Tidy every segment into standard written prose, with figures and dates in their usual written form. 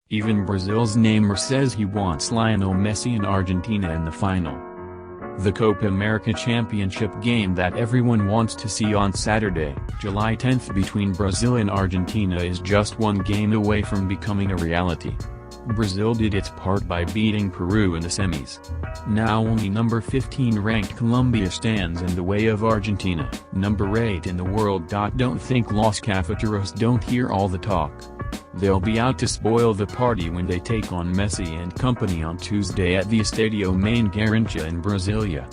Even Brazil's Neymar says he wants Lionel Messi and Argentina in the final. The Copa America Championship game that everyone wants to see on Saturday, July 10th between Brazil and Argentina is just one game away from becoming a reality. Brazil did its part by beating Peru in the semis. Now only number 15 ranked Colombia stands in the way of Argentina, number 8 in the world. Don't think Los Cafeteros don't hear all the talk. They'll be out to spoil the party when they take on Messi and company on Tuesday at the Estadio Main Garrincha in Brasilia.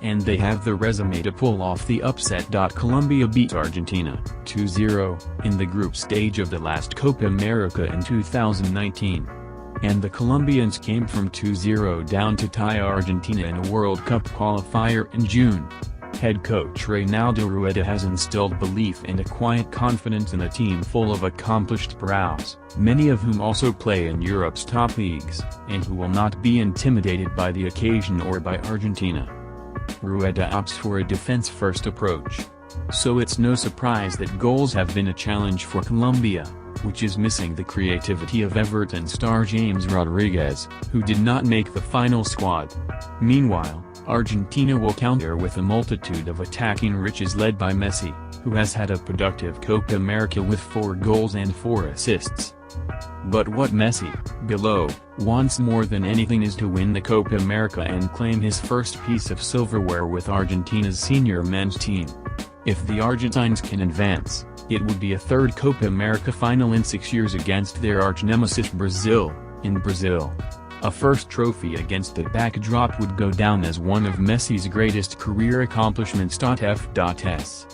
And they have the resume to pull off the upset. Colombia beat Argentina 2-0 in the group stage of the last Copa America in 2019. And the Colombians came from 2-0 down to tie Argentina in a World Cup qualifier in June. Head coach Reinaldo Rueda has instilled belief and a quiet confidence in a team full of accomplished pros, many of whom also play in Europe's top leagues, and who will not be intimidated by the occasion or by Argentina. Rueda opts for a defense-first approach. So it's no surprise that goals have been a challenge for Colombia, which is missing the creativity of Everton star James Rodriguez, who did not make the final squad. Meanwhile, Argentina will counter with a multitude of attacking riches led by Messi, who has had a productive Copa America with 4 goals and 4 assists. But what Messi, below, wants more than anything is to win the Copa America and claim his first piece of silverware with Argentina's senior men's team. If the Argentines can advance, it would be a third Copa America final in 6 years against their arch-nemesis Brazil, in Brazil. A first trophy against the backdrop would go down as one of Messi's greatest career accomplishments. F.S.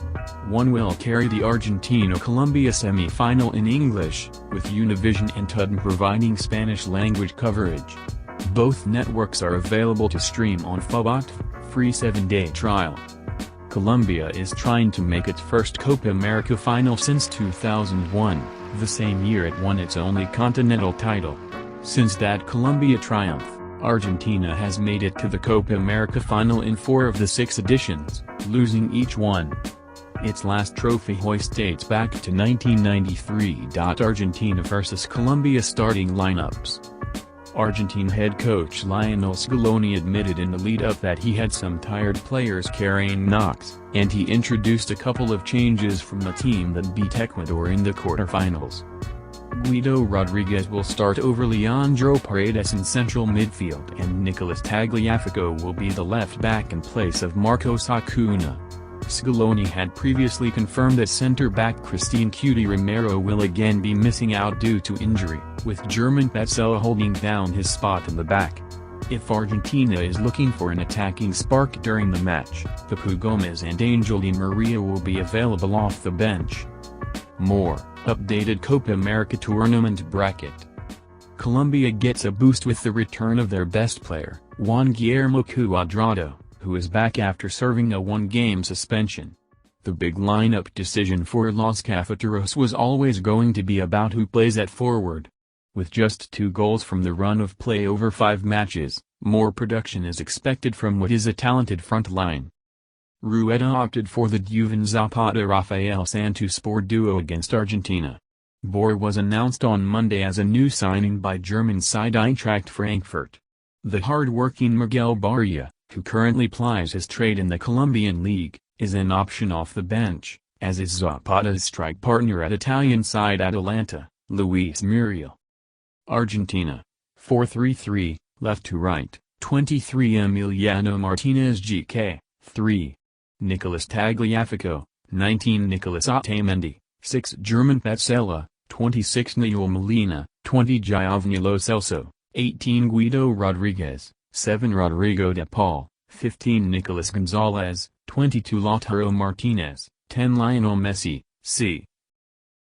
One will carry the Argentina-Colombia semi-final in English, with Univision and TUDN providing Spanish-language coverage. Both networks are available to stream on Fubox, free 7-day trial. Colombia is trying to make its first Copa America final since 2001, the same year it won its only continental title. Since that Colombia triumph, Argentina has made it to the Copa America final in 4 of the 6 editions, losing each one. Its last trophy hoist dates back to 1993. Argentina vs Colombia starting lineups. Argentine head coach Lionel Scaloni admitted in the lead-up that he had some tired players carrying knocks, and he introduced a couple of changes from the team that beat Ecuador in the quarterfinals. Guido Rodriguez will start over Leandro Paredes in central midfield, and Nicolas Tagliafico will be the left back in place of Marcos Acuna. Scaloni had previously confirmed that centre-back Christine Cutie Romero will again be missing out due to injury, with German Petzela holding down his spot in the back. If Argentina is looking for an attacking spark during the match, Papu Gomez and Angel Di Maria will be available off the bench. More updated Copa America tournament bracket. Colombia gets a boost with the return of their best player, Juan Guillermo Cuadrado, who is back after serving a 1-game suspension. The big lineup decision for Los Cafeteros was always going to be about who plays at forward. With just 2 goals from the run of play over 5 matches, more production is expected from what is a talented front line. Rueda opted for the Duvin Zapata-Rafael Santos duo against Argentina. Bor was announced on Monday as a new signing by German side Eintracht Frankfurt. The hard-working Miguel Barria, who currently plies his trade in the Colombian league, is an option off the bench, as is Zapata's strike partner at Italian side Atalanta, Luis Muriel. Argentina. 4-3-3, left to right, 23 Emiliano Martinez GK, 3. Nicolas Tagliafico, 19 Nicolas Otamendi, 6 German Petzela, 26 Nahuel Molina, 20 Giovanni Lo Celso, 18 Guido Rodriguez, 7 Rodrigo de Paul, 15 Nicolas Gonzalez, 22 Lautaro Martinez, 10 Lionel Messi, c.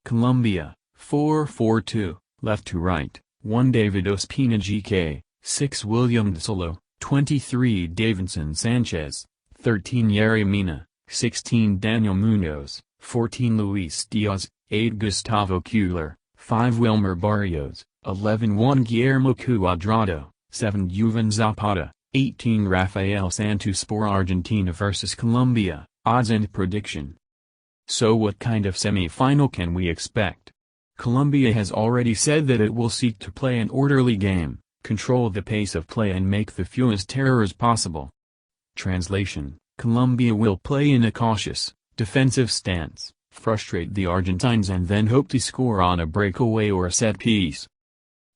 Colombia, 4-4-2, left to right, 1 David Ospina GK, 6 William Solo, 23 Davinson Sanchez, 13 Yerry Mina, 16 Daniel Munoz, 14 Luis Diaz, 8 Gustavo Kuhler, 5 Wilmer Barrios, 11 Juan Guillermo Cuadrado, 7 Duvin Zapata, 18 Rafael Santos. For Argentina vs Colombia, odds and prediction. So what kind of semi-final can we expect? Colombia has already said that it will seek to play an orderly game, control the pace of play and make the fewest errors possible. Translation: Colombia will play in a cautious, defensive stance, frustrate the Argentines and then hope to score on a breakaway or a set piece.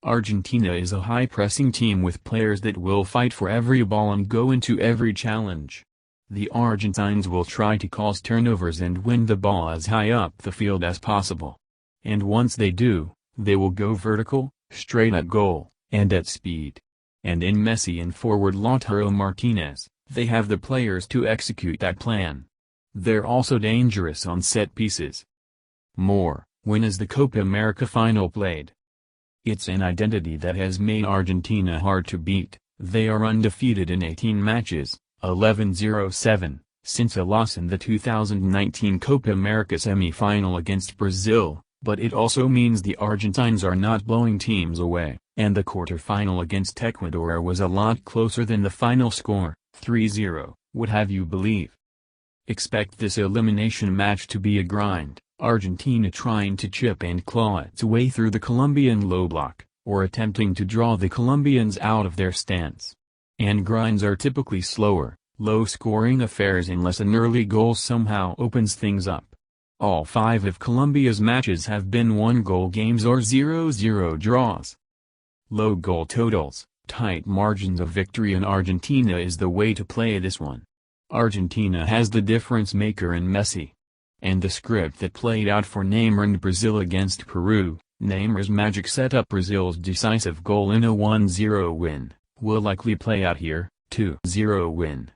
Argentina is a high-pressing team with players that will fight for every ball and go into every challenge. The Argentines will try to cause turnovers and win the ball as high up the field as possible. And once they do, they will go vertical, straight at goal, and at speed. And in Messi and forward Lautaro Martinez, they have the players to execute that plan. They're also dangerous on set pieces. When is the Copa America final played? It's an identity that has made Argentina hard to beat. They are undefeated in 18 matches, 11-0-7, since a loss in the 2019 Copa America semi-final against Brazil, but it also means the Argentines are not blowing teams away, and the quarter-final against Ecuador was a lot closer than the final score, 3-0, would have you believe. Expect this elimination match to be a grind, Argentina trying to chip and claw its way through the Colombian low block, or attempting to draw the Colombians out of their stance. And grinds are typically slower, low-scoring affairs unless an early goal somehow opens things up. All 5 of Colombia's matches have been 1-goal games or 0-0 draws. Low goal totals, tight margins of victory in Argentina is the way to play this one. Argentina has the difference maker in Messi. And the script that played out for Neymar in Brazil against Peru, Neymar's magic set up Brazil's decisive goal in a 1-0 win, will likely play out here, 2-0 win.